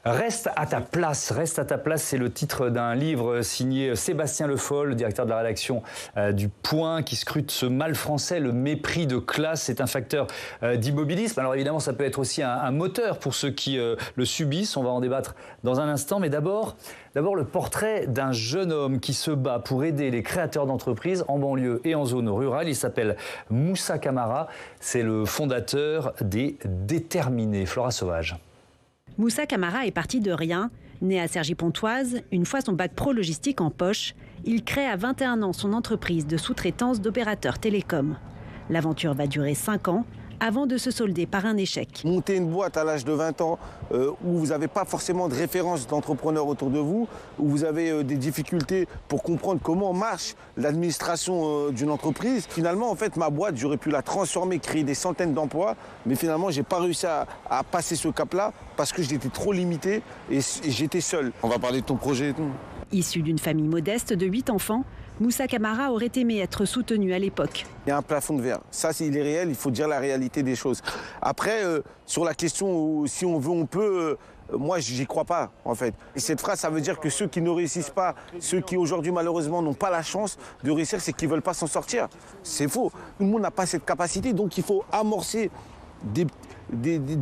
Reste à ta place, c'est le titre d'un livre signé Sébastien Le Foll, le directeur de la rédaction du Point, qui scrute ce mal français, le mépris de classe. C'est un facteur d'immobilisme. Alors évidemment, ça peut être aussi un moteur pour ceux qui le subissent. On va en débattre dans un instant, mais d'abord le portrait d'un jeune homme qui se bat pour aider les créateurs d'entreprises en banlieue et en zone rurale. Il s'appelle Moussa Camara, c'est le fondateur des Déterminés. Flora Sauvage. Moussa Camara est parti de rien. Né à Cergy-Pontoise, une fois son bac pro logistique en poche, il crée à 21 ans son entreprise de sous-traitance d'opérateurs télécoms. L'aventure va durer 5 ans avant de se solder par un échec. Monter une boîte à l'âge de 20 ans où vous n'avez pas forcément de référence d'entrepreneurs autour de vous, où vous avez des difficultés pour comprendre comment marche l'administration d'une entreprise. Finalement, en fait, ma boîte, j'aurais pu la transformer, créer des centaines d'emplois, mais finalement, je n'ai pas réussi à passer ce cap-là parce que j'étais trop limité et j'étais seul. On va parler de ton projet et tout. Issu d'une famille modeste de 8 enfants, Moussa Camara aurait aimé être soutenu à l'époque. Il y a un plafond de verre. Ça, il est réel, il faut dire la réalité des choses. Après, sur la question où, si on veut, on peut, moi, j'y crois pas, en fait. Et cette phrase, ça veut dire que ceux qui ne réussissent pas, ceux qui aujourd'hui, malheureusement, n'ont pas la chance de réussir, c'est qu'ils ne veulent pas s'en sortir. C'est faux. Tout le monde n'a pas cette capacité, donc il faut amorcer des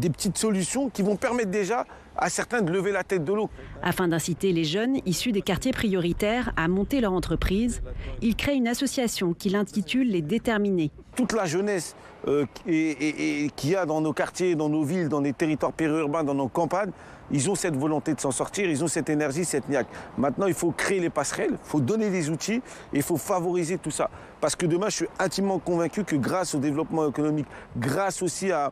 petites solutions qui vont permettre déjà à certains de lever la tête de l'eau. Afin d'inciter les jeunes issus des quartiers prioritaires à monter leur entreprise, il crée une association qu'il intitule Les Déterminés. Toute la jeunesse qu'il y a dans nos quartiers, dans nos villes, dans les territoires périurbains, dans nos campagnes, ils ont cette volonté de s'en sortir, ils ont cette énergie, cette niaque. Maintenant, il faut créer les passerelles, il faut donner des outils et il faut favoriser tout ça. Parce que demain, je suis intimement convaincu que grâce au développement économique, grâce aussi à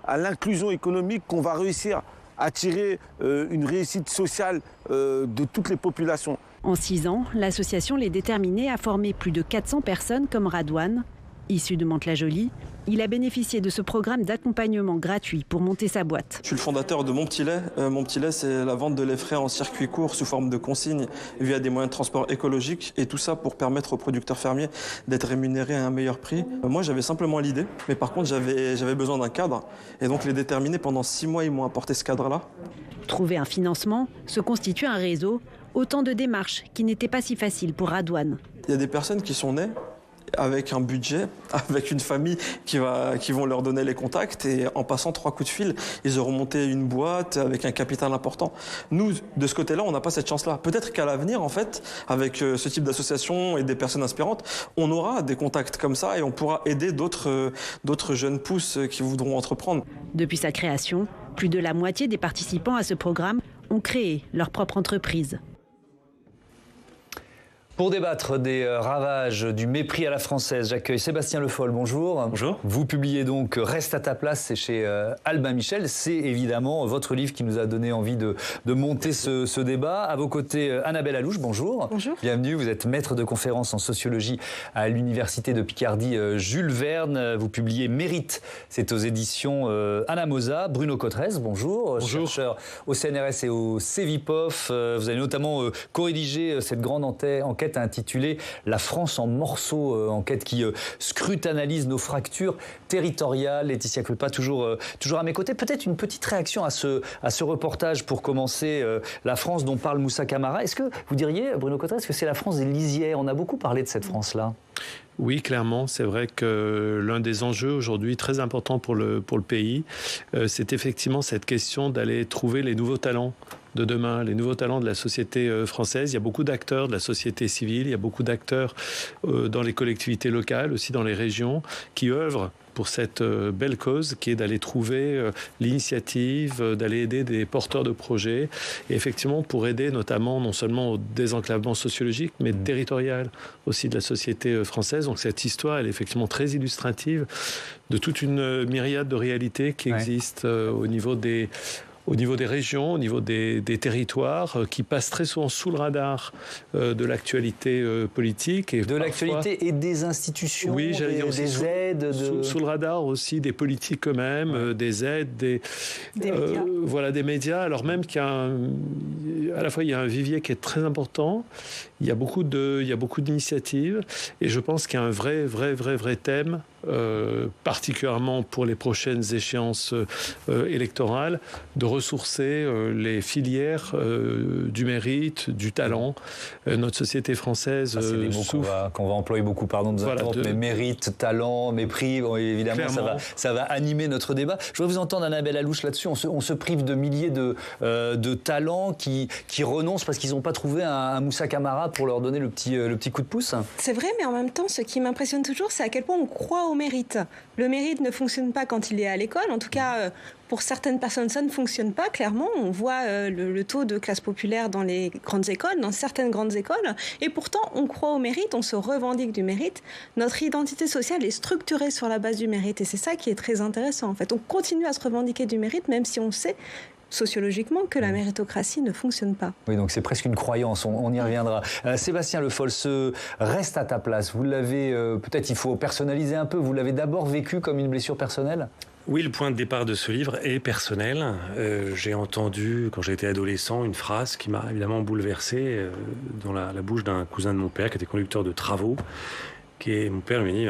l'inclusion économique, qu'on va réussir à tirer une réussite sociale de toutes les populations. En 6 ans, l'association Les Déterminés a formé plus de 400 personnes comme Radouane. Issu de Mantes-la-Jolie, il a bénéficié de ce programme d'accompagnement gratuit pour monter sa boîte. Je suis le fondateur de Mon Petit Lait. Mon Petit Lait, c'est la vente de lait frais en circuit court sous forme de consigne via des moyens de transport écologiques. Et tout ça pour permettre aux producteurs fermiers d'être rémunérés à un meilleur prix. Moi, j'avais simplement l'idée, mais par contre, j'avais besoin d'un cadre. Et donc, Les Déterminés, pendant 6 mois, ils m'ont apporté ce cadre-là. Trouver un financement, se constituer un réseau, autant de démarches qui n'étaient pas si faciles pour Radouane. Il y a des personnes qui sont nées avec un budget, avec une famille qui vont leur donner les contacts et en passant 3 coups de fil, ils auront monté une boîte avec un capital important. Nous, de ce côté-là, on n'a pas cette chance-là. Peut-être qu'à l'avenir, en fait, avec ce type d'association et des personnes inspirantes, on aura des contacts comme ça et on pourra aider d'autres jeunes pousses qui voudront entreprendre. Depuis sa création, plus de la moitié des participants à ce programme ont créé leur propre entreprise. Pour débattre des ravages du mépris à la française, j'accueille Sébastien Le Foll. Bonjour. Bonjour. Vous publiez donc Reste à ta place, c'est chez Albin Michel. C'est évidemment votre livre qui nous a donné envie de monter ce débat. À vos côtés, Annabelle Alouche, bonjour. Bonjour. Bienvenue, vous êtes maître de conférences en sociologie à l'université de Picardie Jules Verne. Vous publiez Mérite, c'est aux éditions Anna Mosa. Bruno Cotrez, bonjour. Bonjour. Chercheur au CNRS et au CEVIPOF. Vous avez notamment co-rédigé cette grande enquête intitulée La France en morceaux, enquête qui scrute, analyse nos fractures territoriales. Laetitia Krupa, toujours à mes côtés. Peut-être une petite réaction à ce reportage pour commencer. La France dont parle Moussa Camara. Est-ce que vous diriez, Bruno Cotrez, que c'est la France des lisières? On a beaucoup parlé de cette France-là. Oui, clairement, c'est vrai que l'un des enjeux aujourd'hui très importants pour le pays, c'est effectivement cette question d'aller trouver les nouveaux talents de demain, les nouveaux talents de la société française. Il y a beaucoup d'acteurs de la société civile, il y a beaucoup d'acteurs dans les collectivités locales, aussi dans les régions, qui œuvrent pour cette belle cause qui est d'aller trouver l'initiative, d'aller aider des porteurs de projets et effectivement pour aider notamment non seulement au désenclavement sociologique mais territorial aussi de la société française. Donc cette histoire elle est effectivement très illustrative de toute une myriade de réalités qui existent au niveau des régions, au niveau des territoires, qui passent très souvent sous le radar de l'actualité politique. Et de l'actualité et des institutions, oui, des aides. Sous le radar aussi des politiques eux-mêmes, des aides, des médias. Voilà, des médias. Alors même qu'il y a à la fois il y a un vivier qui est très important, il y a beaucoup d'initiatives, et je pense qu'il y a un vrai thème particulièrement pour les prochaines échéances électorales, de ressourcer les filières du mérite, du talent. Notre société française c'est des mots qu'on va employer beaucoup, pardon de nous interrompre, mais mérite, talent, mépris, bon, évidemment, ça va animer notre débat. Je voudrais vous entendre, Annabelle Allouche, là-dessus. On se prive de milliers de talents qui renoncent parce qu'ils n'ont pas trouvé un Moussa Camara pour leur donner le petit coup de pouce. C'est vrai, mais en même temps, ce qui m'impressionne toujours, c'est à quel point on croit au mérite. Le mérite ne fonctionne pas quand il est à l'école. En tout cas, pour certaines personnes, ça ne fonctionne pas, clairement. On voit le taux de classe populaire dans les grandes écoles, dans certaines grandes écoles. Et pourtant, on croit au mérite, on se revendique du mérite. Notre identité sociale est structurée sur la base du mérite. Et c'est ça qui est très intéressant, en fait. On continue à se revendiquer du mérite, même si on sait sociologiquement que la méritocratie ne fonctionne pas. Oui, donc c'est presque une croyance, on y reviendra. Sébastien Le Foll, reste à ta place. Vous l'avez, peut-être il faut personnaliser un peu, vous l'avez d'abord vécu comme une blessure personnelle ? Oui, le point de départ de ce livre est personnel. J'ai entendu, quand j'étais adolescent, une phrase qui m'a évidemment bouleversé dans la bouche d'un cousin de mon père qui était conducteur de travaux. Mon père lui a dit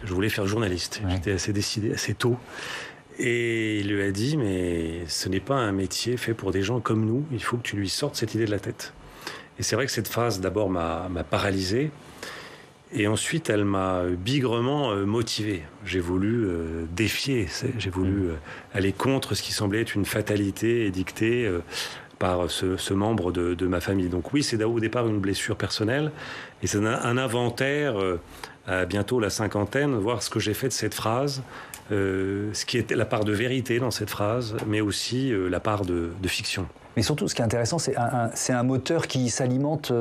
que je voulais faire journaliste. Ouais. J'étais assez décidé, assez tôt. Et il lui a dit, mais ce n'est pas un métier fait pour des gens comme nous, il faut que tu lui sortes cette idée de la tête. Et c'est vrai que cette phrase, d'abord, m'a paralysé, et ensuite, elle m'a bigrement motivé. J'ai voulu défier, j'ai voulu aller contre ce qui semblait être une fatalité édictée par ce membre de ma famille. Donc oui, c'est au départ une blessure personnelle, et c'est un inventaire, à bientôt la cinquantaine, voir ce que j'ai fait de cette phrase, ce qui est la part de vérité dans cette phrase, mais aussi la part de fiction. Mais surtout, ce qui est intéressant, c'est un moteur qui s'alimente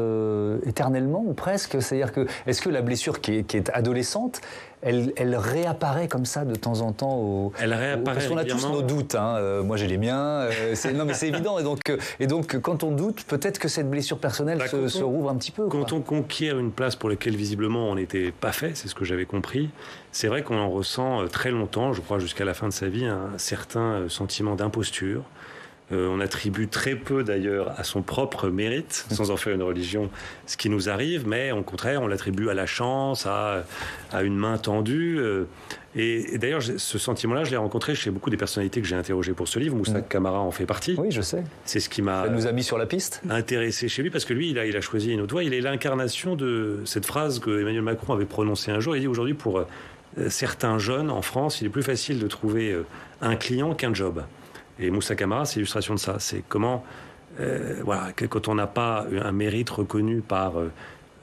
éternellement, ou presque. C'est-à-dire que, est-ce que la blessure qui est adolescente, elle réapparaît comme ça de temps en temps Elle réapparaît parce qu'on a tous nos doutes. Moi, j'ai les miens. Non, mais c'est évident. Et donc, quand on doute, peut-être que cette blessure personnelle se rouvre un petit peu. Quand on conquiert une place pour laquelle, visiblement, on n'était pas fait, c'est ce que j'avais compris, c'est vrai qu'on en ressent très longtemps, je crois jusqu'à la fin de sa vie, un certain sentiment d'imposture. On attribue très peu d'ailleurs à son propre mérite, sans en faire une religion, ce qui nous arrive, mais au contraire, on l'attribue à la chance, à une main tendue. Et d'ailleurs, ce sentiment-là, je l'ai rencontré chez beaucoup des personnalités que j'ai interrogées pour ce livre. Moussa Camara en fait partie. Oui, je sais. C'est ce qui m'a... Ça nous a mis sur la piste. Intéressé chez lui, parce que lui, il a choisi une autre voie. Il est l'incarnation de cette phrase que Emmanuel Macron avait prononcée un jour. Il dit aujourd'hui, pour certains jeunes en France, il est plus facile de trouver un client qu'un job. Et Moussa Camara, c'est l'illustration de ça. C'est comment, quand on n'a pas un mérite reconnu par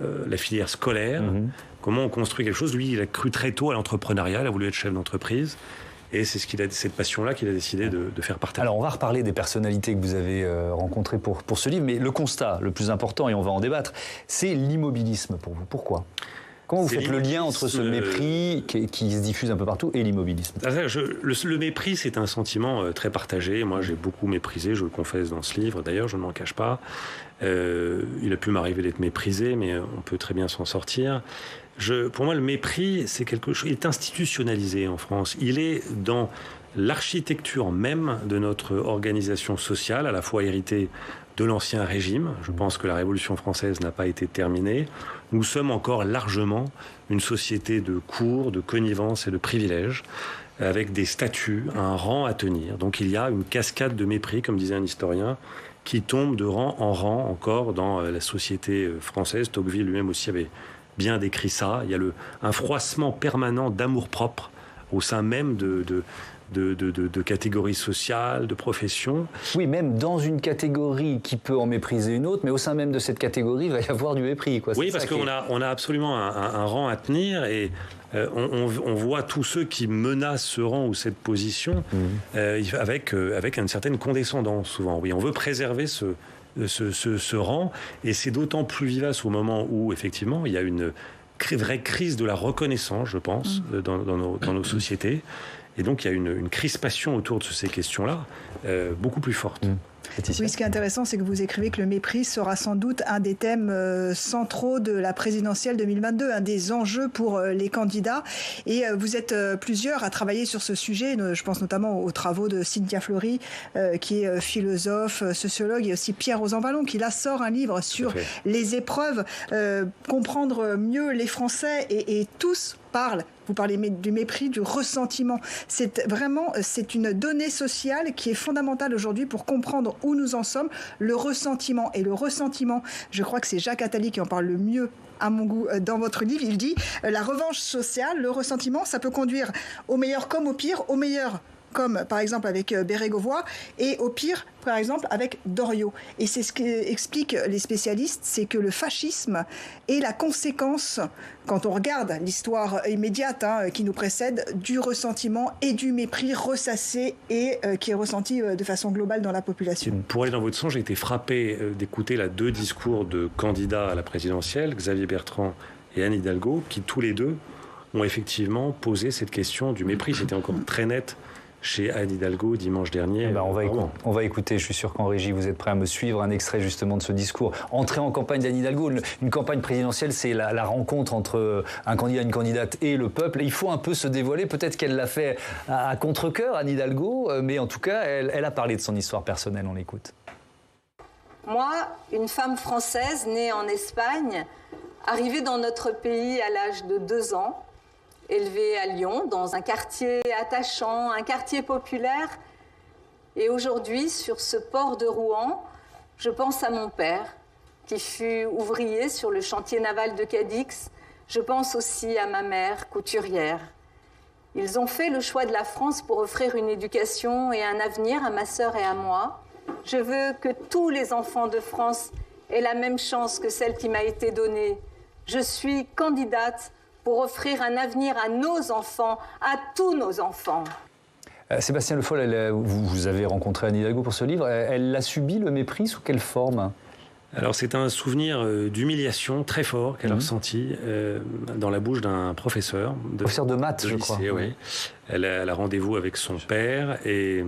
la filière scolaire, comment on construit quelque chose. Lui, il a cru très tôt à l'entrepreneuriat, il a voulu être chef d'entreprise. Et c'est cette passion-là qu'il a décidé de faire partager. Alors, on va reparler des personnalités que vous avez rencontrées pour ce livre, mais le constat le plus important, et on va en débattre, c'est l'immobilisme pour vous. Pourquoi ? Comment vous faites le lien entre ce mépris qui se diffuse un peu partout et l'immobilisme ? Le mépris, c'est un sentiment très partagé. Moi, j'ai beaucoup méprisé, je le confesse dans ce livre. D'ailleurs, je ne m'en cache pas. Il a pu m'arriver d'être méprisé, mais on peut très bien s'en sortir. Pour moi, le mépris, c'est quelque chose. Il est institutionnalisé en France. Il est dans l'architecture même de notre organisation sociale, à la fois héritée de l'ancien régime. Je pense que la Révolution française n'a pas été terminée. Nous sommes encore largement une société de cours, de connivence et de privilèges, avec des statuts, un rang à tenir. Donc il y a une cascade de mépris, comme disait un historien, qui tombe de rang en rang encore dans la société française. Tocqueville lui-même aussi avait bien décrit ça. Il y a un froissement permanent d'amour-propre au sein même de catégories sociales, de professions. Oui, même dans une catégorie qui peut en mépriser une autre, mais au sein même de cette catégorie, il va y avoir du mépris. Oui, parce qu'on a absolument un rang à tenir, et on voit tous ceux qui menacent ce rang ou cette position avec une certaine condescendance, souvent. Oui, on veut préserver ce rang, et c'est d'autant plus vivace au moment où, effectivement, il y a une vraie crise de la reconnaissance, je pense, dans nos sociétés. Et donc, il y a une crispation autour de ces questions-là, beaucoup plus forte. Oui, ce qui est intéressant, c'est que vous écrivez que le mépris sera sans doute un des thèmes centraux de la présidentielle 2022, un des enjeux pour les candidats. Et vous êtes plusieurs à travailler sur ce sujet. Je pense notamment aux travaux de Cynthia Fleury, qui est philosophe, sociologue, et aussi Pierre Rosanvallon, qui là sort un livre sur les épreuves, comprendre mieux les Français, et tous parlent Vous parlez du mépris, du ressentiment. C'est une donnée sociale qui est fondamentale aujourd'hui pour comprendre où nous en sommes, le ressentiment. Et le ressentiment, je crois que c'est Jacques Attali qui en parle le mieux à mon goût dans votre livre. Il dit la revanche sociale, le ressentiment, ça peut conduire au meilleur comme au pire, au meilleur comme par exemple avec Bérégovoy, et au pire, par exemple, avec Doriot. Et c'est ce qu'expliquent les spécialistes, c'est que le fascisme est la conséquence, quand on regarde l'histoire immédiate qui nous précède, du ressentiment et du mépris ressassé et qui est ressenti de façon globale dans la population. Pour aller dans votre sens, j'ai été frappé d'écouter deux discours de candidats à la présidentielle, Xavier Bertrand et Anne Hidalgo, qui tous les deux ont effectivement posé cette question du mépris. C'était encore très net chez Anne Hidalgo dimanche dernier. On va écouter, je suis sûr qu'en régie, vous êtes prêts à me suivre, un extrait justement de ce discours. Entrée en campagne d'Anne Hidalgo, une campagne présidentielle, c'est la rencontre entre un candidat, une candidate et le peuple. Et il faut un peu se dévoiler, peut-être qu'elle l'a fait à contre-cœur, Anne Hidalgo, mais en tout cas, elle a parlé de son histoire personnelle, on l'écoute. Moi, une femme française née en Espagne, arrivée dans notre pays à l'âge de 2 ans, élevée à Lyon, dans un quartier attachant, un quartier populaire. Et aujourd'hui, sur ce port de Rouen, je pense à mon père, qui fut ouvrier sur le chantier naval de Cadix. Je pense aussi à ma mère, couturière. Ils ont fait le choix de la France pour offrir une éducation et un avenir à ma sœur et à moi. Je veux que tous les enfants de France aient la même chance que celle qui m'a été donnée. Je suis candidate pour offrir un avenir à nos enfants, à tous nos enfants. Sébastien Le Foll, vous avez rencontré Anne Hidalgo pour ce livre. Elle l'a subi, le mépris, sous quelle forme ? Alors c'est un souvenir d'humiliation très fort qu'elle a ressenti dans la bouche d'un professeur. Professeur de maths, je crois. Oui. Elle a rendez-vous avec son père et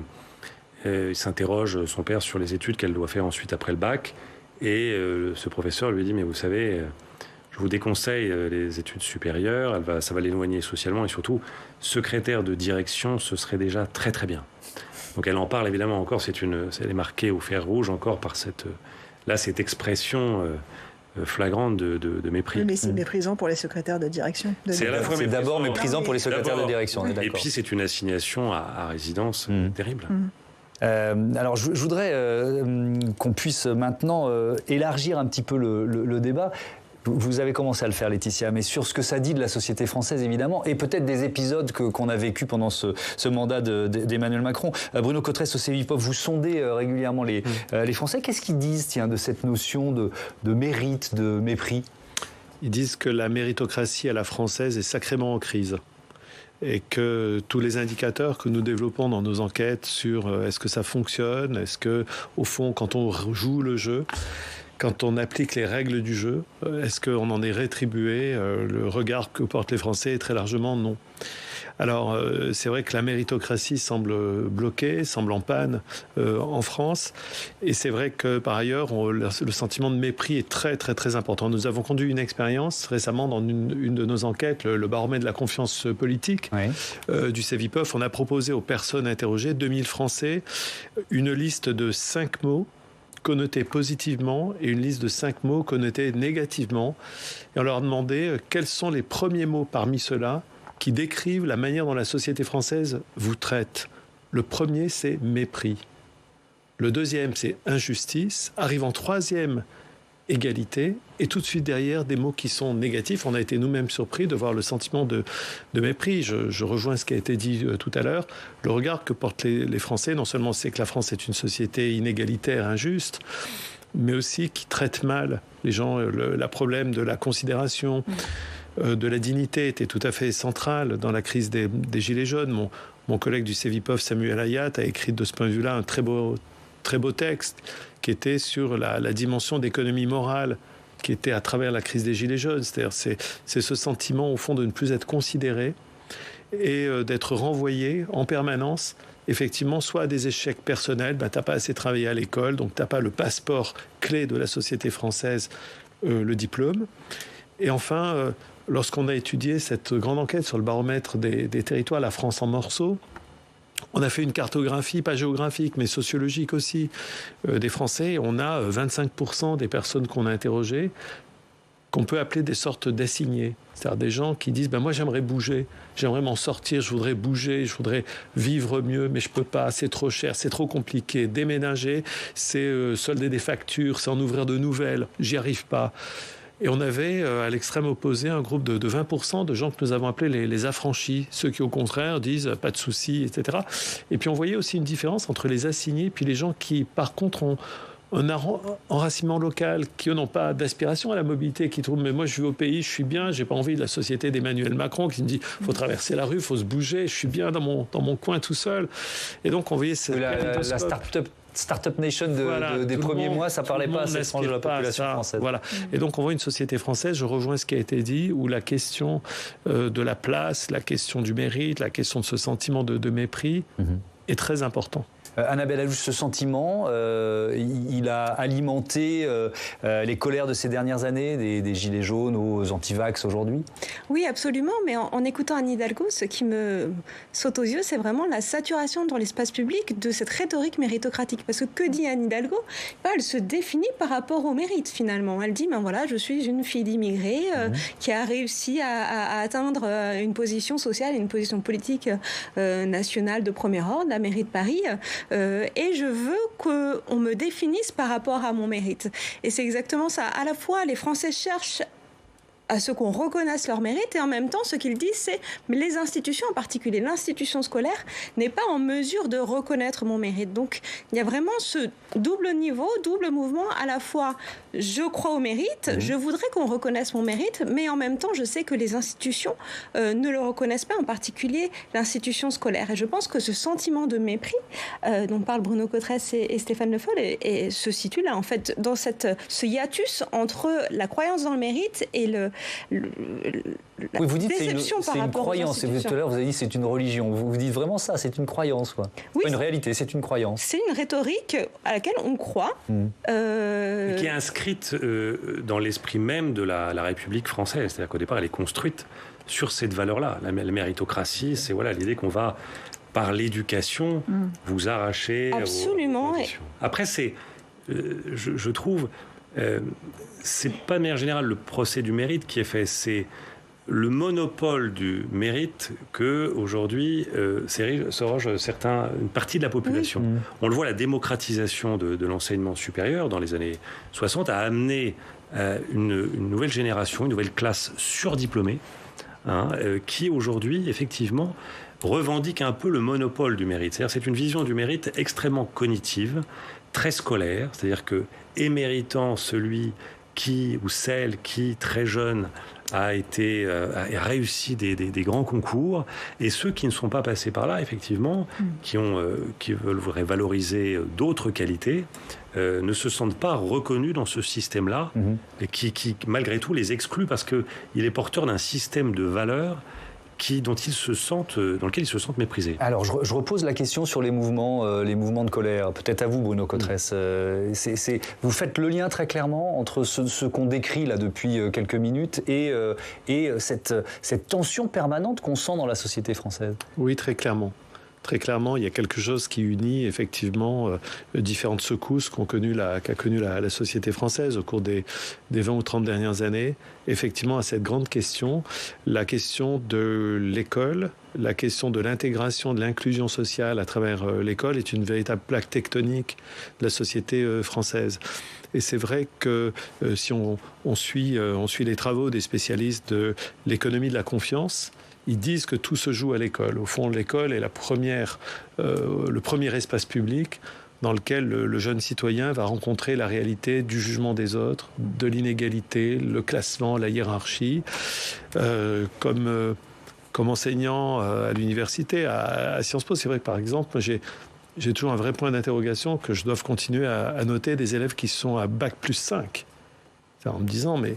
il s'interroge, son père, sur les études qu'elle doit faire ensuite après le bac. Et ce professeur lui dit, mais vous savez... Je vous déconseille les études supérieures, ça va l'éloigner socialement et surtout, secrétaire de direction, ce serait déjà très très bien. Donc elle en parle évidemment encore, elle est marquée au fer rouge encore par cette expression flagrante de mépris. Mais c'est méprisant pour les secrétaires de direction. C'est d'abord méprisant pour les secrétaires de direction, on est d'accord. Et puis c'est une assignation à résidence terrible. Alors je voudrais qu'on puisse maintenant élargir un petit peu le débat. Vous avez commencé à le faire, Laetitia, mais sur ce que ça dit de la société française, évidemment, et peut-être des épisodes qu'on a vécus pendant ce mandat d'Emmanuel Macron. Bruno Cotresse, au Cevipof, vous sondez régulièrement les Français. Qu'est-ce qu'ils disent, de cette notion de mérite, de mépris ? Ils disent que la méritocratie à la française est sacrément en crise. Et que tous les indicateurs que nous développons dans nos enquêtes sur est-ce que ça fonctionne, est-ce que, au fond, quand on joue le jeu, quand on applique les règles du jeu, est-ce qu'on en est rétribué ? Le regard que portent les Français est très largement non. Alors, c'est vrai que la méritocratie semble bloquée, semble en panne en France. Et c'est vrai que, par ailleurs, le sentiment de mépris est très, très, très important. Nous avons conduit une expérience récemment dans une de nos enquêtes, le baromètre de la confiance politique du Cevipof. On a proposé aux personnes interrogées, 2000 Français, une liste de 5 mots connotés positivement et une liste de 5 mots connotés négativement. Et on leur demandait quels sont les premiers mots parmi ceux-là qui décrivent la manière dont la société française vous traite. Le premier, c'est mépris. Le deuxième, c'est injustice. Arrive en troisième, égalité. Et tout de suite derrière, des mots qui sont négatifs. On a été nous-mêmes surpris de voir le sentiment de mépris. Je rejoins ce qui a été dit tout à l'heure. Le regard que portent les Français, non seulement c'est que la France est une société inégalitaire, injuste, mais aussi qui traite mal les gens. Le problème de la considération, de la dignité était tout à fait central dans la crise des Gilets jaunes. Mon collègue du Cevipof, Samuel Ayat, a écrit de ce point de vue-là un très beau texte qui était sur la dimension d'économie morale qui était à travers la crise des Gilets jaunes. C'est-à-dire c'est ce sentiment, au fond, de ne plus être considéré et d'être renvoyé en permanence, effectivement, soit à des échecs personnels, t'as pas assez travaillé à l'école, donc t'as pas le passeport clé de la société française, le diplôme. Et enfin, lorsqu'on a étudié cette grande enquête sur le baromètre des territoires, la France en morceaux, on a fait une cartographie, pas géographique, mais sociologique aussi, des Français. On a 25% des personnes qu'on a interrogées qu'on peut appeler des sortes d'assignés. C'est-à-dire des gens qui disent moi j'aimerais bouger, j'aimerais m'en sortir, je voudrais bouger, je voudrais vivre mieux, mais je peux pas, c'est trop cher, c'est trop compliqué. Déménager, c'est solder des factures, c'est en ouvrir de nouvelles, j'y arrive pas. Et on avait à l'extrême opposé un groupe de 20% de gens que nous avons appelés les affranchis, ceux qui au contraire disent pas de soucis, etc. Et puis on voyait aussi une différence entre les assignés et les gens qui par contre ont un enracinement local, qui eux n'ont pas d'aspiration à la mobilité, qui trouvent mais moi je vis au pays, je suis bien, j'ai pas envie de la société d'Emmanuel Macron qui me dit faut traverser la rue, faut se bouger, je suis bien dans mon coin tout seul. Et donc on voyait la Startup Nation des premiers mois, ça parlait pas assez de la population française. Voilà. Et donc on voit une société française, je rejoins ce qui a été dit, où la question de la place, la question du mérite, la question de ce sentiment de mépris est très important. Annabelle Alouche, ce sentiment, il a alimenté les colères de ces dernières années, des gilets jaunes aux antivax aujourd'hui? Oui, absolument, mais en écoutant Anne Hidalgo, ce qui me saute aux yeux, c'est vraiment la saturation dans l'espace public de cette rhétorique méritocratique. Parce que dit Anne Hidalgo? Elle se définit par rapport au mérite, finalement. Elle dit, voilà, je suis une fille d'immigrés qui a réussi à atteindre une position sociale et une position politique nationale de premier ordre, la mairie de Paris. Et je veux qu'on me définisse par rapport à mon mérite. Et c'est exactement ça. À la fois, les Français cherchent à ce qu'on reconnaisse leur mérite, et en même temps, ce qu'ils disent, c'est mais les institutions, en particulier l'institution scolaire, n'est pas en mesure de reconnaître mon mérite. Donc, il y a vraiment ce double niveau, double mouvement, à la fois, je crois au mérite, je voudrais qu'on reconnaisse mon mérite, mais en même temps, je sais que les institutions ne le reconnaissent pas, en particulier l'institution scolaire. Et je pense que ce sentiment de mépris dont parlent Bruno Cotresse et Stéphane Le Foll et se situe là, en fait, dans ce hiatus entre la croyance dans le mérite et oui, vous dites c'est une croyance. Et tout à l'heure, vous avez dit c'est une religion. Vous dites vraiment ça, c'est une croyance, quoi. Oui, pas une réalité, c'est une croyance. C'est une rhétorique à laquelle on croit. Qui est inscrite dans l'esprit même de la République française. C'est-à-dire qu'au départ, elle est construite sur cette valeur-là. La méritocratie, c'est l'idée qu'on va, par l'éducation, vous arracher. Absolument. Après, je trouve... c'est pas de manière générale le procès du mérite qui est fait, c'est le monopole du mérite que aujourd'hui s'arroge une partie de la population. On le voit, la démocratisation de l'enseignement supérieur dans les années 60 a amené une nouvelle génération, une nouvelle classe surdiplômée, qui aujourd'hui effectivement revendique un peu le monopole du mérite. C'est-à-dire c'est une vision du mérite extrêmement cognitive, très scolaire, c'est-à-dire que est méritant celui qui ou celle qui, très jeune, a réussi des grands concours, et ceux qui ne sont pas passés par là, effectivement, qui voudraient valoriser d'autres qualités, ne se sentent pas reconnus dans ce système-là, et qui, malgré tout, les exclut parce qu'il est porteur d'un système de valeurs dans lequel ils se sentent méprisés. Alors, je repose la question sur les mouvements de colère. Peut-être à vous, Bruno Cotresse. Vous faites le lien très clairement entre ce qu'on décrit là depuis quelques minutes et cette tension permanente qu'on sent dans la société française. Oui, très clairement. Très clairement, il y a quelque chose qui unit effectivement différentes secousses qu'a connu la société française au cours des 20 ou 30 dernières années. Effectivement, à cette grande question, la question de l'école, la question de l'intégration, de l'inclusion sociale à travers l'école est une véritable plaque tectonique de la société française. Et c'est vrai que si on suit les travaux des spécialistes de l'économie de la confiance, ils disent que tout se joue à l'école. Au fond, l'école est le premier espace public dans lequel le jeune citoyen va rencontrer la réalité du jugement des autres, de l'inégalité, le classement, la hiérarchie. Comme enseignant à l'université, à Sciences Po, c'est vrai que par exemple, j'ai toujours un vrai point d'interrogation que je dois continuer à noter des élèves qui sont à Bac plus 5. En me disant, mais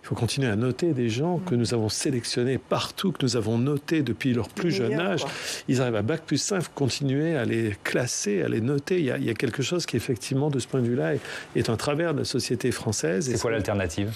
il faut continuer à noter des gens que nous avons sélectionnés partout, que nous avons notés depuis leur plus jeune âge. Ils arrivent à Bac plus 5, il faut continuer à les classer, à les noter. Il y a quelque chose qui, effectivement, de ce point de vue-là, est un travers de la société française. C'est quoi l'alternative ?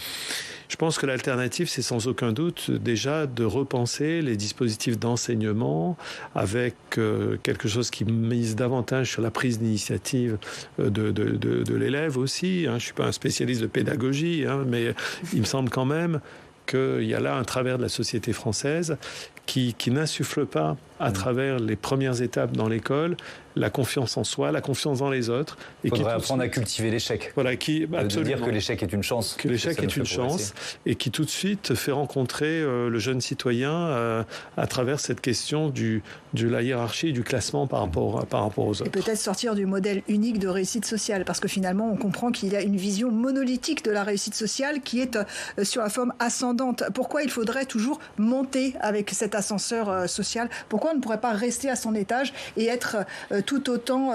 Je pense que l'alternative, c'est sans aucun doute déjà de repenser les dispositifs d'enseignement avec quelque chose qui mise davantage sur la prise d'initiative de l'élève aussi. Je ne suis pas un spécialiste de pédagogie, mais il me semble quand même qu'il y a là un travers de la société française qui n'insuffle pas, à travers les premières étapes dans l'école, la confiance en soi, la confiance dans les autres. Il faudrait apprendre à cultiver l'échec. Voilà, de dire que l'échec est une chance. Que l'échec est une chance, et qui tout de suite fait rencontrer le jeune citoyen à travers cette question de la hiérarchie et du classement par rapport aux autres. Et peut-être sortir du modèle unique de réussite sociale, parce que finalement, on comprend qu'il y a une vision monolithique de la réussite sociale qui est sur la forme ascendante. Pourquoi il faudrait toujours monter avec cet ascenseur social? Pourquoi on ne pourrait pas rester à son étage et être tout autant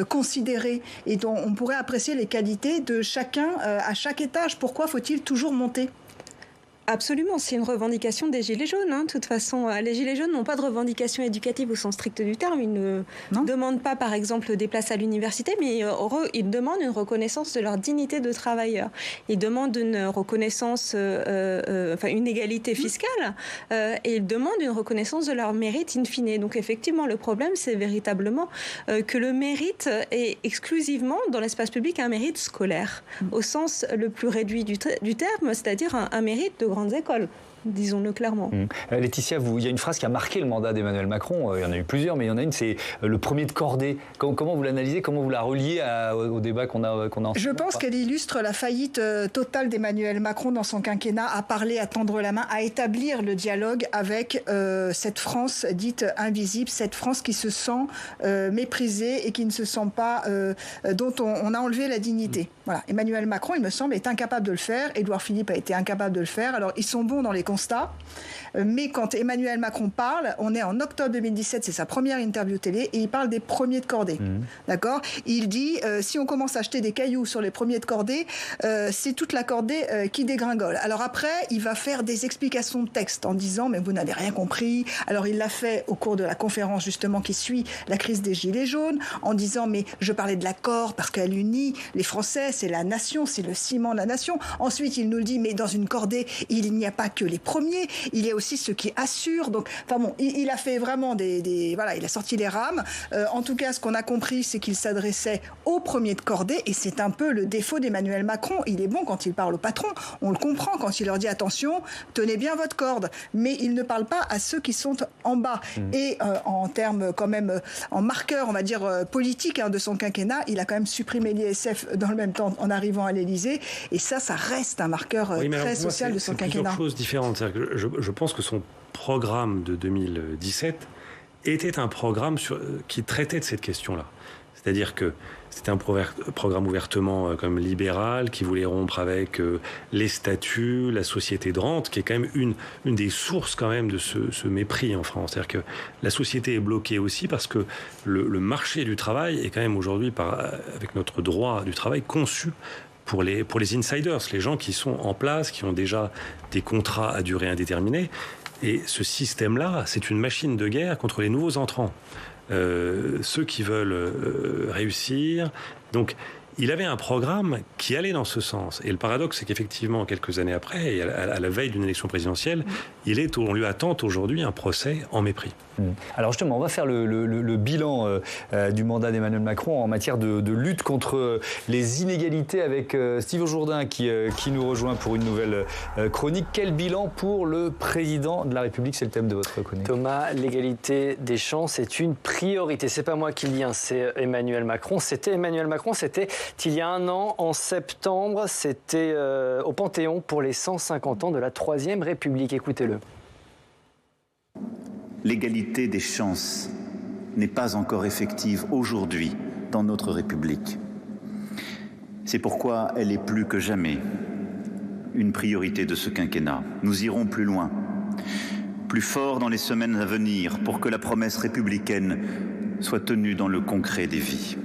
considéré, et dont on pourrait apprécier les qualités de chacun à chaque étage? Pourquoi faut-il toujours monter? Absolument, c'est une revendication des Gilets jaunes. De toute façon, les Gilets jaunes n'ont pas de revendication éducative au sens strict du terme. Ils ne demandent pas, par exemple, des places à l'université, mais ils demandent une reconnaissance de leur dignité de travailleur. Ils demandent une reconnaissance, une égalité fiscale, et ils demandent une reconnaissance de leur mérite in fine. Donc effectivement, le problème, c'est véritablement que le mérite est exclusivement, dans l'espace public, un mérite scolaire, au sens le plus réduit du terme, c'est-à-dire un mérite de grandes écoles, disons-le clairement. Laetitia, il y a une phrase qui a marqué le mandat d'Emmanuel Macron, il y en a eu plusieurs, mais il y en a une, c'est le premier de cordée. Comment vous l'analysez, comment vous la reliez au débat qu'on a en ce Je pense qu'elle illustre la faillite totale d'Emmanuel Macron dans son quinquennat, à parler, à tendre la main, à établir le dialogue avec cette France dite invisible, cette France qui se sent méprisée et qui ne se sent pas, dont on a enlevé la dignité. Voilà. Emmanuel Macron, il me semble, est incapable de le faire. Édouard Philippe a été incapable de le faire. Alors, ils sont bons dans les constats, mais quand Emmanuel Macron parle, on est en octobre 2017, c'est sa première interview télé, et il parle des premiers de cordée. D'accord ? Il dit, si on commence à acheter des cailloux sur les premiers de cordée, c'est toute la cordée qui dégringole. Alors après, il va faire des explications de texte en disant, mais vous n'avez rien compris. Alors il l'a fait au cours de la conférence justement qui suit la crise des Gilets jaunes, en disant, mais je parlais de l'accord parce qu'elle unit les Français, c'est la nation, c'est le ciment de la nation. Ensuite, il nous le dit, mais dans une cordée, il n'y a pas que les premiers, il y a aussi ceux qui assurent. Donc, enfin bon, il a fait vraiment voilà, il a sorti les rames. En tout cas, ce qu'on a compris, c'est qu'il s'adressait aux premiers de cordée, et c'est un peu le défaut d'Emmanuel Macron. Il est bon quand il parle au patron, on le comprend quand il leur dit attention, tenez bien votre corde, mais il ne parle pas à ceux qui sont en bas. Et en termes quand même, en marqueur, on va dire politique de son quinquennat, il a quand même supprimé l'ISF dans le même temps en arrivant à l'Élysée, et ça reste un marqueur très social de son quinquennat. C'est plusieurs choses différentes. Je pense que son programme de 2017 était un programme qui traitait de cette question-là. C'est-à-dire que c'était un programme ouvertement comme libéral, qui voulait rompre avec les statuts, la société de rente, qui est quand même une des sources quand même de ce mépris en France. C'est-à-dire que la société est bloquée aussi parce que le marché du travail est quand même aujourd'hui, avec notre droit du travail, conçu pour les insiders, les gens qui sont en place, qui ont déjà des contrats à durée indéterminée. Et ce système-là, c'est une machine de guerre contre les nouveaux entrants. Ceux qui veulent réussir. Donc, il avait un programme qui allait dans ce sens. Et le paradoxe, c'est qu'effectivement, quelques années après, et à la veille d'une élection présidentielle, on lui attend aujourd'hui un procès en mépris. Alors justement, on va faire le bilan du mandat d'Emmanuel Macron en matière de lutte contre les inégalités avec Steve Jourdain qui nous rejoint pour une nouvelle chronique. Quel bilan pour le président de la République? C'est le thème de votre chronique. Thomas, l'égalité des chances est une priorité. C'est pas moi qui le dis, c'est Emmanuel Macron. C'était Emmanuel Macron, c'était il y a un an, en septembre, c'était au Panthéon pour les 150 ans de la Troisième République. Écoutez-le. L'égalité des chances n'est pas encore effective aujourd'hui dans notre République. C'est pourquoi elle est plus que jamais une priorité de ce quinquennat. Nous irons plus loin, plus fort dans les semaines à venir pour que la promesse républicaine soit tenue dans le concret des vies.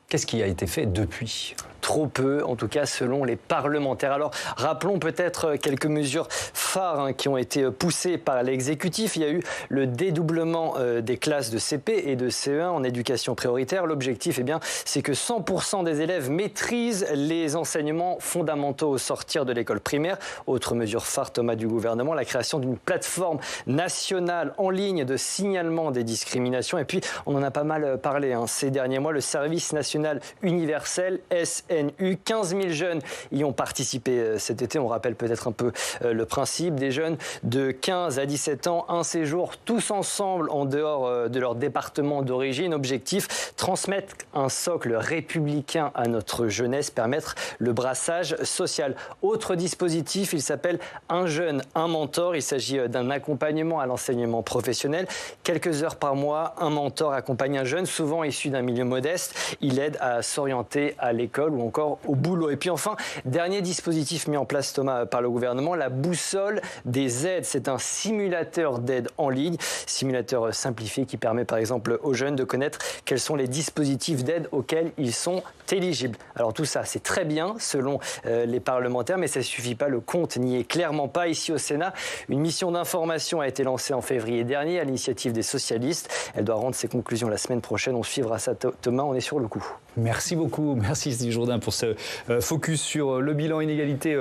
Qu'est-ce qui a été fait depuis ? Trop peu, en tout cas selon les parlementaires. Alors rappelons peut-être quelques mesures phares qui ont été poussés par l'exécutif. Il y a eu le dédoublement des classes de CP et de CE1 en éducation prioritaire. L'objectif, c'est que 100% des élèves maîtrisent les enseignements fondamentaux au sortir de l'école primaire. Autre mesure phare, Thomas, du gouvernement, la création d'une plateforme nationale en ligne de signalement des discriminations. Et puis, on en a pas mal parlé ces derniers mois, le service national universel, SNU. 15 000 jeunes y ont participé cet été. On rappelle peut-être un peu le principe des jeunes de 15 à 17 ans, un séjour tous ensemble en dehors de leur département d'origine. Objectif, transmettre un socle républicain à notre jeunesse, permettre le brassage social. Autre dispositif, il s'appelle Un jeune, un mentor. Il s'agit d'un accompagnement à l'enseignement professionnel. Quelques heures par mois, un mentor accompagne un jeune, souvent issu d'un milieu modeste. Il aide à s'orienter à l'école ou encore au boulot. Et puis enfin, dernier dispositif mis en place, Thomas, par le gouvernement, la boussole des aides. C'est un simulateur d'aide en ligne, simulateur simplifié qui permet par exemple aux jeunes de connaître quels sont les dispositifs d'aide auxquels ils sont éligibles. Alors tout ça, c'est très bien selon les parlementaires, mais ça ne suffit pas. Le compte n'y est clairement pas. Ici au Sénat, une mission d'information a été lancée en février dernier à l'initiative des socialistes. Elle doit rendre ses conclusions la semaine prochaine. On suivra ça, Thomas, on est sur le coup. Merci beaucoup, merci Steve Jourdain pour ce focus sur le bilan inégalité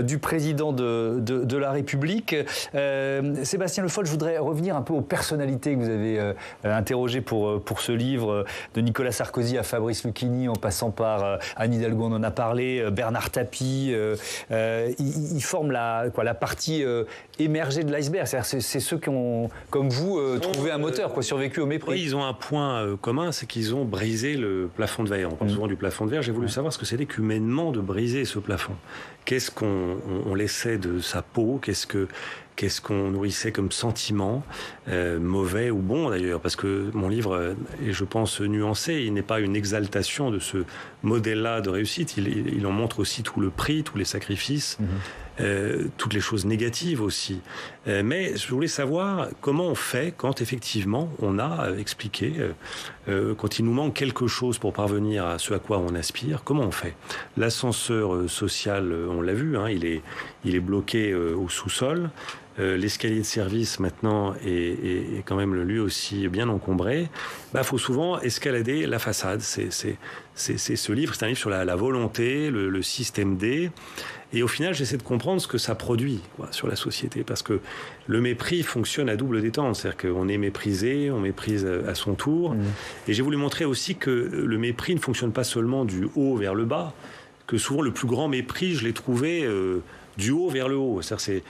du président de la République. Sébastien Le Foll, je voudrais revenir un peu aux personnalités que vous avez interrogées pour ce livre, de Nicolas Sarkozy à Fabrice Lucchini, en passant par Anne Hidalgo, on en a parlé, Bernard Tapie. Ils forment la partie émergée de l'iceberg. C'est ceux qui ont, comme vous, trouvé un moteur, survécu au mépris. Oui, ils ont un point commun, c'est qu'ils ont brisé le plafond de verre. On parle souvent du plafond de verre. J'ai voulu savoir ce que c'était qu'humainement de briser ce plafond. Qu'est-ce qu'on laissait de sa peau ? Qu'est-ce qu'on nourrissait comme sentiment, mauvais ou bon d'ailleurs, parce que mon livre est, je pense, nuancé. Il n'est pas une exaltation de ce modèle-là de réussite. Il en montre aussi tout le prix, tous les sacrifices, toutes les choses négatives aussi. Mais je voulais savoir comment on fait quand effectivement on a expliqué, quand il nous manque quelque chose pour parvenir à ce à quoi on aspire, comment on fait ? L'ascenseur social, on l'a vu, il est bloqué au sous-sol. L'escalier de service maintenant est quand même lui aussi bien encombré. Faut souvent escalader la façade. C'est ce livre, c'est un livre sur la volonté, le système D. Et au final, j'essaie de comprendre ce que ça produit sur la société, parce que le mépris fonctionne à double détente, c'est-à-dire qu'on est méprisé, on méprise à son tour. Et j'ai voulu montrer aussi que le mépris ne fonctionne pas seulement du haut vers le bas, que souvent le plus grand mépris, je l'ai trouvé du haut vers le haut. C'est-à-dire,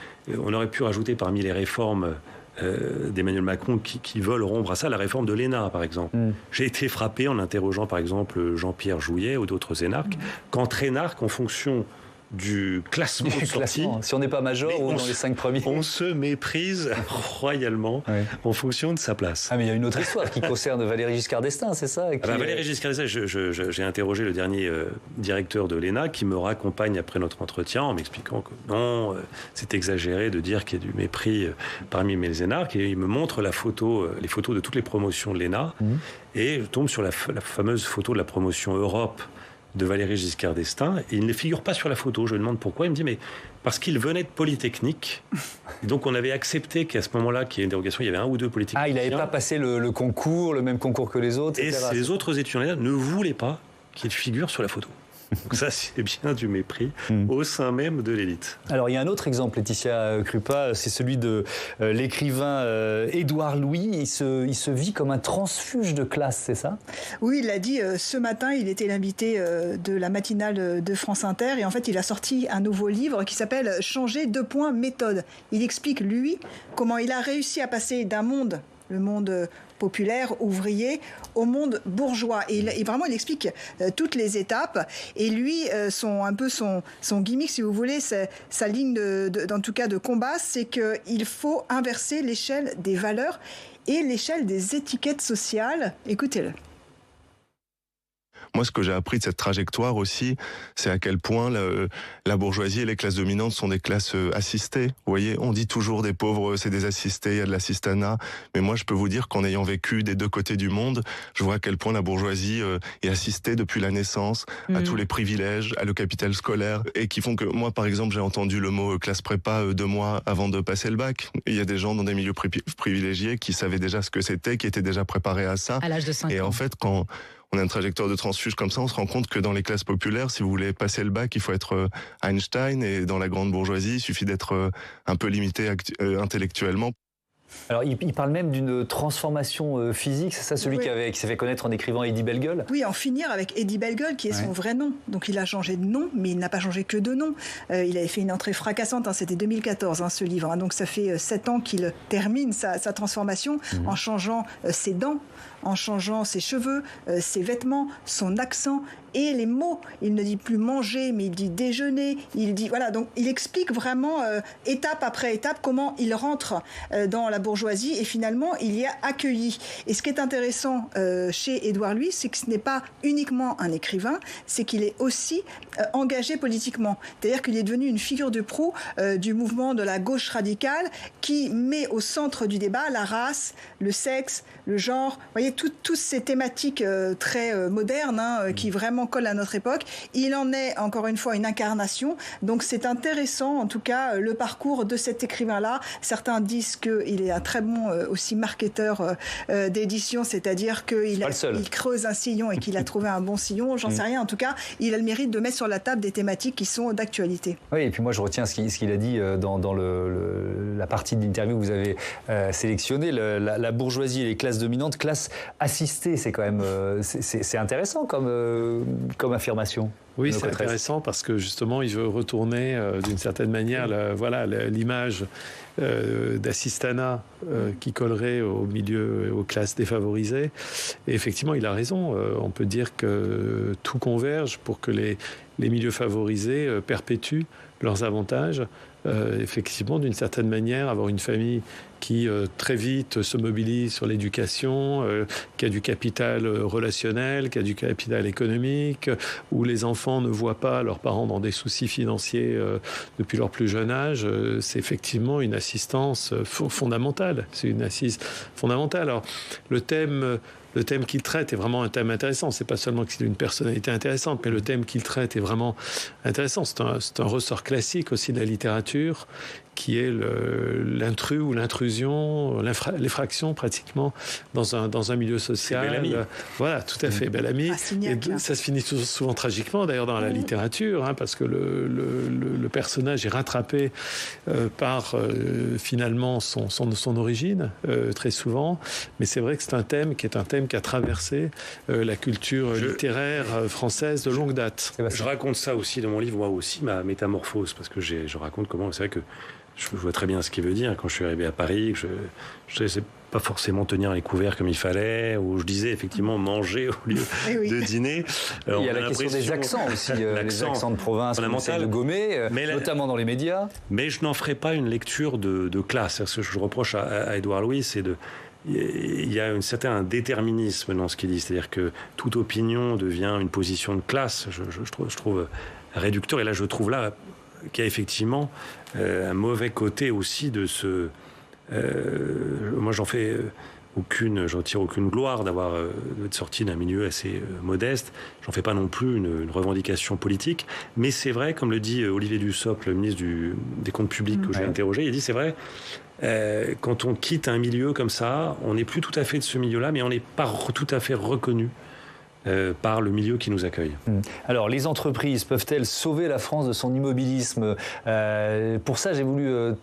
on aurait pu rajouter parmi les réformes d'Emmanuel Macron qui veulent rompre à ça, la réforme de l'ENA, par exemple. J'ai été frappé en interrogeant, par exemple, Jean-Pierre Jouyet ou d'autres énarques, qu'entre énarques, en fonction du classement de sortie, si on n'est pas major ou dans les 5 premiers, on se méprise royalement en fonction de sa place. Mais il y a une autre histoire qui concerne Valéry Giscard d'Estaing, c'est ça Valéry Giscard d'Estaing, j'ai interrogé le dernier directeur de l'ENA qui me raccompagne après notre entretien en m'expliquant que non, c'est exagéré de dire qu'il y a du mépris parmi mes énarques, et il me montre les photos de toutes les promotions de l'ENA, et je tombe sur la fameuse photo de la promotion Europe de Valéry Giscard d'Estaing, et il ne figure pas sur la photo. Je lui demande pourquoi. Il me dit, mais parce qu'il venait de Polytechnique. Et donc on avait accepté qu'à ce moment-là, qu'il y ait une dérogation, il y avait un ou deux polytechniciens. Il n'avait pas passé le concours, le même concours que les autres, etc. Et les autres étudiants ne voulaient pas qu'il figure sur la photo. Donc ça, c'est bien du mépris au sein même de l'élite. Alors, il y a un autre exemple, Laetitia Krupa, c'est celui de l'écrivain Édouard Louis. Il se vit comme un transfuge de classe, c'est ça ? Oui, il l'a dit ce matin, il était l'invité de la matinale de France Inter, et en fait, il a sorti un nouveau livre qui s'appelle « Changer 2 points méthode ». Il explique, lui, comment il a réussi à passer d'un monde, le monde populaire, ouvrier, au monde bourgeois. Et vraiment, il explique toutes les étapes. Et lui, son gimmick, si vous voulez, sa ligne en tout cas de combat, c'est qu'il faut inverser l'échelle des valeurs et l'échelle des étiquettes sociales. Écoutez-le. Moi, ce que j'ai appris de cette trajectoire aussi, c'est à quel point la bourgeoisie et les classes dominantes sont des classes assistées. Vous voyez, on dit toujours des pauvres, c'est des assistés, il y a de l'assistanat. Mais moi, je peux vous dire qu'en ayant vécu des deux côtés du monde, je vois à quel point la bourgeoisie est assistée depuis la naissance, à tous les privilèges, à le capital scolaire, et qui font que moi, par exemple, j'ai entendu le mot classe prépa 2 mois avant de passer le bac. Et il y a des gens dans des milieux privilégiés qui savaient déjà ce que c'était, qui étaient déjà préparés à ça. À l'âge de 5 ans. Et en fait, quand on a une trajectoire de transfuge comme ça, on se rend compte que dans les classes populaires, si vous voulez passer le bac, il faut être Einstein, et dans la grande bourgeoisie, il suffit d'être un peu limité intellectuellement. Alors, il parle même d'une transformation physique, c'est ça, celui qui s'est fait connaître en écrivant Eddie Bellegueule? Oui, en finir avec Eddie Bellegueule, qui est son vrai nom. Donc, il a changé de nom, mais il n'a pas changé que de nom. Il avait fait une entrée fracassante, c'était 2014, ce livre. Donc, ça fait 7 ans qu'il termine sa transformation en changeant ses dents, en changeant ses cheveux, ses vêtements, son accent et les mots. Il ne dit plus manger, mais il dit déjeuner. Il dit, voilà, donc il explique vraiment étape après étape comment il rentre dans la bourgeoisie et finalement il y est accueilli. Et ce qui est intéressant chez Édouard Louis, c'est que ce n'est pas uniquement un écrivain, c'est qu'il est aussi engagé politiquement. C'est-à-dire qu'il est devenu une figure de proue du mouvement de la gauche radicale qui met au centre du débat la race, le sexe, le genre. Vous voyez, toutes ces thématiques très modernes qui vraiment collent à notre époque. Il en est, encore une fois, une incarnation. Donc c'est intéressant, en tout cas, le parcours de cet écrivain-là. Certains disent qu'il est un très bon aussi marketeur d'édition, c'est-à-dire qu'il creuse un sillon et qu'il a trouvé un bon sillon. J'en sais rien. En tout cas, il a le mérite de mettre sur la table des thématiques qui sont d'actualité. Oui, et puis moi je retiens ce qu'il a dit dans la partie de l'interview que vous avez sélectionnée, la bourgeoisie et les classes dominantes, classes assistées. C'est quand même c'est intéressant comme affirmation. Oui, c'est intéressant parce que justement, il veut retourner d'une certaine manière l'image d'assistanat qui collerait au milieu, aux classes défavorisées. Et effectivement, il a raison. On peut dire que tout converge pour que les milieux favorisés perpétuent leurs avantages. Effectivement, d'une certaine manière, avoir une famille qui très vite se mobilise sur l'éducation, qui a du capital relationnel, qui a du capital économique, où les enfants ne voient pas leurs parents dans des soucis financiers depuis leur plus jeune âge, c'est effectivement une assistance fondamentale. C'est une assise fondamentale. Alors, le thème qu'il traite est vraiment un thème intéressant. C'est pas seulement qu'il a une personnalité intéressante, mais le thème qu'il traite est vraiment intéressant. C'est un ressort classique aussi de la littérature, qui est l'intrus ou l'intrusion, l'effraction pratiquement dans un milieu social. Bel-Ami. Voilà, tout à fait, Bel-Ami. Et ça se finit souvent tragiquement, d'ailleurs, dans la littérature, parce que le personnage est rattrapé par finalement son origine, très souvent. Mais c'est vrai que c'est un thème qui a traversé la culture littéraire française de longue date. Je raconte ça aussi dans mon livre, moi aussi, ma métamorphose, parce que je raconte comment, c'est vrai que je vois très bien ce qu'il veut dire. Quand je suis arrivé à Paris, je ne sais pas forcément tenir les couverts comme il fallait, ou je disais effectivement manger au lieu de dîner. Il y a la question des accents aussi, les accents de province qu'on essaie de gommer, notamment dans les médias. Mais je n'en ferai pas une lecture de classe. Ce que je reproche à Édouard Louis, c'est il y a un certain déterminisme dans ce qu'il dit, c'est-à-dire que toute opinion devient une position de classe. Je trouve réducteur, et là je trouve qu'il y a effectivement un mauvais côté aussi de ce... moi j'en tire aucune gloire d'être sorti d'un milieu assez modeste. J'en fais pas non plus une revendication politique, mais c'est vrai, comme le dit Olivier Dussopt, le ministre des Comptes publics que j'ai interrogé, il dit c'est vrai, quand on quitte un milieu comme ça, on n'est plus tout à fait de ce milieu-là, mais on n'est pas tout à fait reconnu par le milieu qui nous accueille. Alors, les entreprises peuvent-elles sauver la France de son immobilisme ? Pour ça, j'ai voulu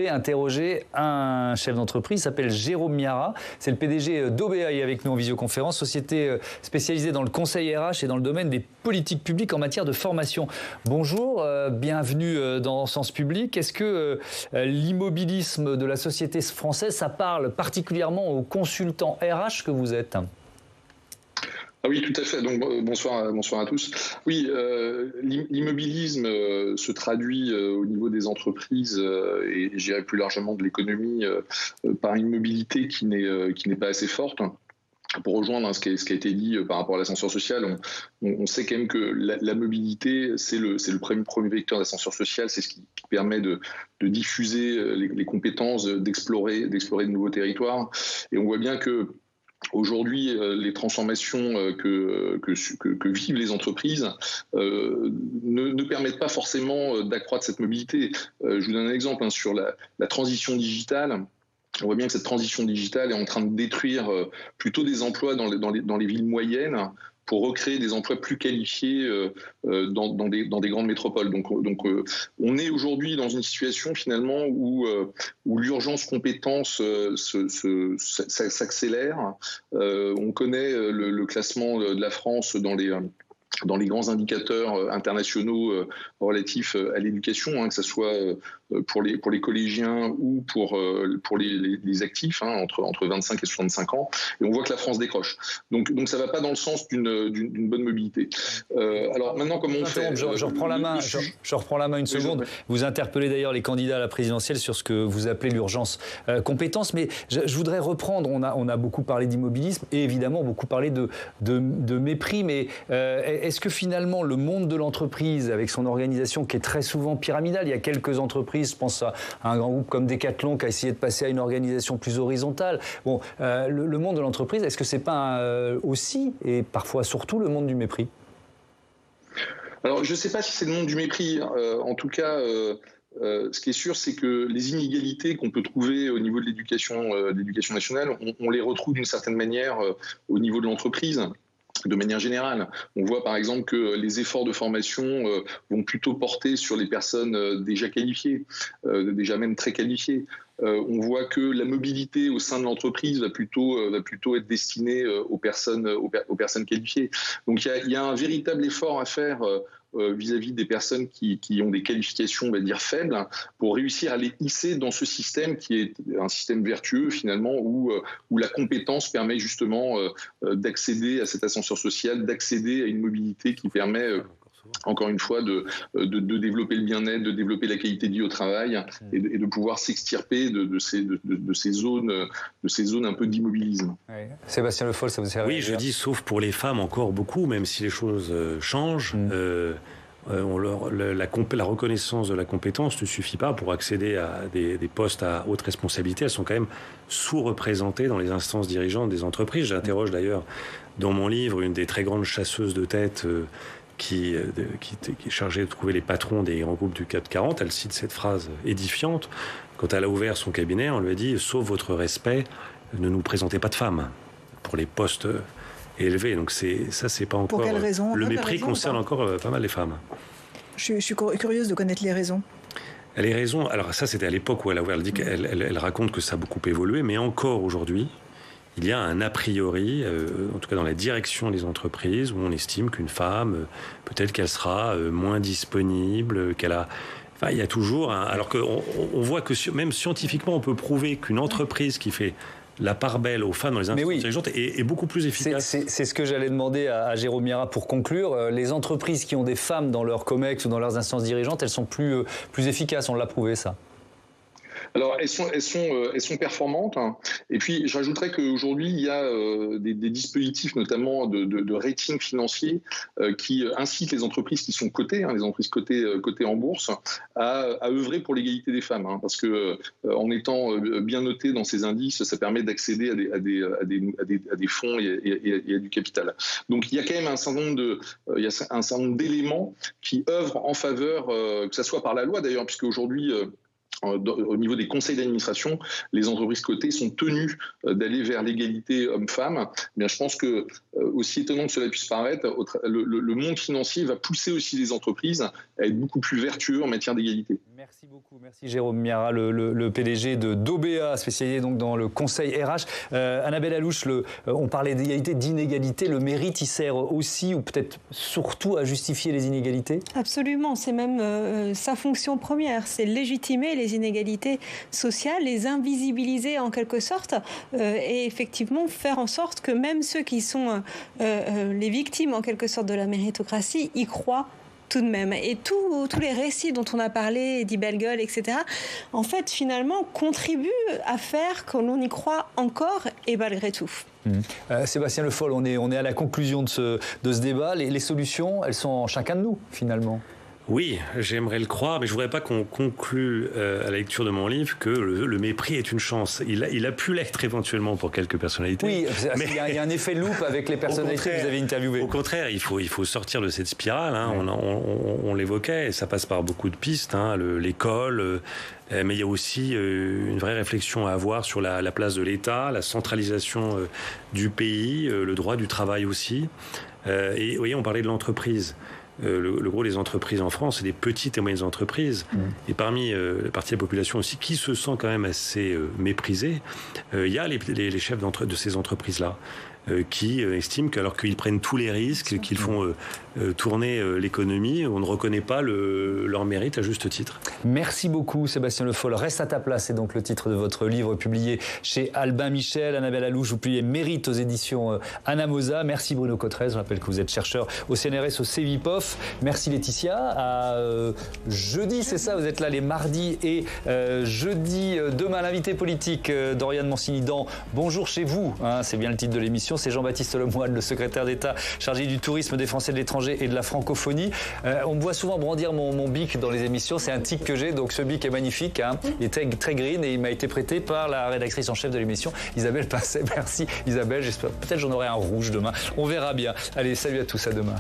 interroger un chef d'entreprise, s'appelle Jérôme Miara. C'est le PDG d'OBA avec nous en visioconférence, société spécialisée dans le conseil RH et dans le domaine des politiques publiques en matière de formation. Bonjour, bienvenue dans Sens Public. Est-ce que l'immobilisme de la société française, ça parle particulièrement aux consultants RH que vous êtes ? Ah oui, tout à fait. Donc bonsoir à tous. Oui, l'immobilisme se traduit au niveau des entreprises et je dirais plus largement de l'économie par une mobilité qui n'est pas assez forte. pour rejoindre ce qui a été dit par rapport à l'ascenseur social, on sait quand même que la mobilité, c'est le premier vecteur d'ascenseur social, c'est ce qui permet de diffuser les compétences, d'explorer de nouveaux territoires. Et on voit bien que aujourd'hui, les transformations que vivent les entreprises ne permettent pas forcément d'accroître cette mobilité. Je vous donne un exemple sur la transition digitale. On voit bien que cette transition digitale est en train de détruire plutôt des emplois dans les villes moyennes pour recréer des emplois plus qualifiés dans des grandes métropoles. Donc on est aujourd'hui dans une situation finalement où l'urgence compétence s'accélère. On connaît le classement de la France dans les grands indicateurs internationaux relatifs à l'éducation, que ce soit pour les collégiens ou pour les actifs, entre 25 et 65 ans. Et on voit que la France décroche. Donc ça ne va pas dans le sens d'une bonne mobilité. Alors maintenant, comment on fait je reprends la main une seconde. Vous interpellez d'ailleurs les candidats à la présidentielle sur ce que vous appelez l'urgence compétence. Mais je voudrais reprendre, on a beaucoup parlé d'immobilisme et évidemment beaucoup parlé de mépris. Mais est-ce que finalement le monde de l'entreprise, avec son organisation qui est très souvent pyramidale, il y a quelques entreprises, je pense à un grand groupe comme Decathlon qui a essayé de passer à une organisation plus horizontale. Bon, le monde de l'entreprise, est-ce que c'est pas aussi et parfois surtout le monde du mépris ? Alors je ne sais pas si c'est le monde du mépris. En tout cas, ce qui est sûr, c'est que les inégalités qu'on peut trouver au niveau de l'éducation nationale, on les retrouve d'une certaine manière au niveau de l'entreprise. De manière générale, on voit par exemple que les efforts de formation vont plutôt porter sur les personnes déjà qualifiées, déjà même très qualifiées. On voit que la mobilité au sein de l'entreprise va plutôt être destinée aux personnes qualifiées. Donc il y a un véritable effort à faire vis-à-vis des personnes qui ont des qualifications, on va dire, faibles, pour réussir à les hisser dans ce système qui est un système vertueux, finalement, où la compétence permet justement d'accéder à cet ascenseur social, d'accéder à une mobilité qui permet... encore une fois, de développer le bien-être, de développer la qualité de vie au travail et de pouvoir s'extirper de ces zones un peu d'immobilisme. Oui. Sébastien Le Foll, ça vous sert? Oui, je dis, sauf pour les femmes encore beaucoup, même si les choses changent. La reconnaissance de la compétence ne suffit pas pour accéder à des postes à haute responsabilité. Elles sont quand même sous-représentées dans les instances dirigeantes des entreprises. J'interroge d'ailleurs dans mon livre une des très grandes chasseuses de tête qui est chargée de trouver les patrons des grands groupes du CAC 40. Elle cite cette phrase édifiante. Quand elle a ouvert son cabinet, on lui a dit « Sauf votre respect, ne nous présentez pas de femmes pour les postes élevés ». Donc c'est pas encore... Pour quelle raison? Le mépris concerne encore pas mal les femmes. Je suis curieuse de connaître les raisons. Les raisons... Alors ça, c'était à l'époque où elle a ouvert. Elle dit qu'elle raconte que ça a beaucoup évolué, mais encore aujourd'hui, il y a un a priori, en tout cas dans la direction des entreprises, où on estime qu'une femme, peut-être qu'elle sera moins disponible, qu'elle a... Enfin, il y a toujours... alors qu'on voit que même scientifiquement, on peut prouver qu'une entreprise qui fait la part belle aux femmes dans les instances dirigeantes est beaucoup plus efficace. C'est ce que j'allais demander à Jérôme Mira pour conclure. Les entreprises qui ont des femmes dans leur COMEX ou dans leurs instances dirigeantes, elles sont plus efficaces, on l'a prouvé ça. Alors, elles sont performantes. Et puis, je rajouterais qu'aujourd'hui, il y a des dispositifs, notamment de rating financier, qui incitent les entreprises qui sont cotées, les entreprises cotées en bourse, à œuvrer pour l'égalité des femmes. Parce que en étant bien notées dans ces indices, ça permet d'accéder à des fonds et à du capital. Donc, il y a quand même un certain nombre d'éléments qui œuvrent en faveur, que ce soit par la loi d'ailleurs, puisque aujourd'hui... au niveau des conseils d'administration, les entreprises cotées sont tenues d'aller vers l'égalité homme-femme. Bien, je pense que, aussi étonnant que cela puisse paraître, le monde financier va pousser aussi les entreprises à être beaucoup plus vertueux en matière d'égalité. Merci beaucoup. Merci Jérôme Mira, le PDG de d'OBA, spécialisé donc dans le conseil RH. Annabelle Allouche, on parlait d'égalité, d'inégalité. Le mérite, il sert aussi, ou peut-être surtout, à justifier les inégalités? Absolument. C'est même sa fonction première. C'est légitimer les inégalités sociales, les invisibiliser en quelque sorte, et effectivement faire en sorte que même ceux qui sont les victimes en quelque sorte de la méritocratie y croient tout de même. Et tous les récits dont on a parlé, Die Belle-Gueule, etc., en fait, finalement, contribuent à faire que l'on y croit encore et malgré tout. Sébastien Le Foll, on est à la conclusion de ce débat. Les solutions, elles sont en chacun de nous, finalement. Oui, j'aimerais le croire, mais je ne voudrais pas qu'on conclue à la lecture de mon livre que le mépris est une chance. Il a pu l'être éventuellement pour quelques personnalités. Oui, mais il y a un effet loupe avec les personnalités que vous avez interviewées. Au contraire, il faut sortir de cette spirale. Hein. On l'évoquait, et ça passe par beaucoup de pistes. Hein. L'école, mais il y a aussi une vraie réflexion à avoir sur la place de l'État, la centralisation du pays, le droit du travail aussi. Et vous voyez, on parlait de l'entreprise. Le gros des entreprises en France, c'est des petites et moyennes entreprises. Et parmi la partie de la population aussi qui se sent quand même assez méprisée, il y a les chefs de ces entreprises-là qui estiment qu'alors qu'ils prennent tous les risques, qu'ils font tourner l'économie, on ne reconnaît pas leur mérite à juste titre. Merci beaucoup Sébastien Le Foll. Reste à ta place, c'est donc le titre de votre livre publié chez Albin Michel. Annabelle Allouche, vous publiez Mérite aux éditions Anamosa. Merci Bruno Cotrez, je rappelle que vous êtes chercheur au CNRS, au CEVIPOF. Merci Laetitia. À jeudi, c'est ça, vous êtes là les mardis et jeudi. Demain, l'invité politique d'Oriane Mancini dans Bonjour chez vous, hein, c'est bien le titre de l'émission. C'est Jean-Baptiste Lemoyne, le secrétaire d'État chargé du tourisme, des Français de l'étranger et de la francophonie. On me voit souvent brandir mon bic dans les émissions, c'est un tic que j'ai, donc ce bic est magnifique, hein. Il est très green et il m'a été prêté par la rédactrice en chef de l'émission, Isabelle Passet. Merci Isabelle, j'espère peut-être j'en aurai un rouge demain, on verra bien. Allez, salut à tous, à demain.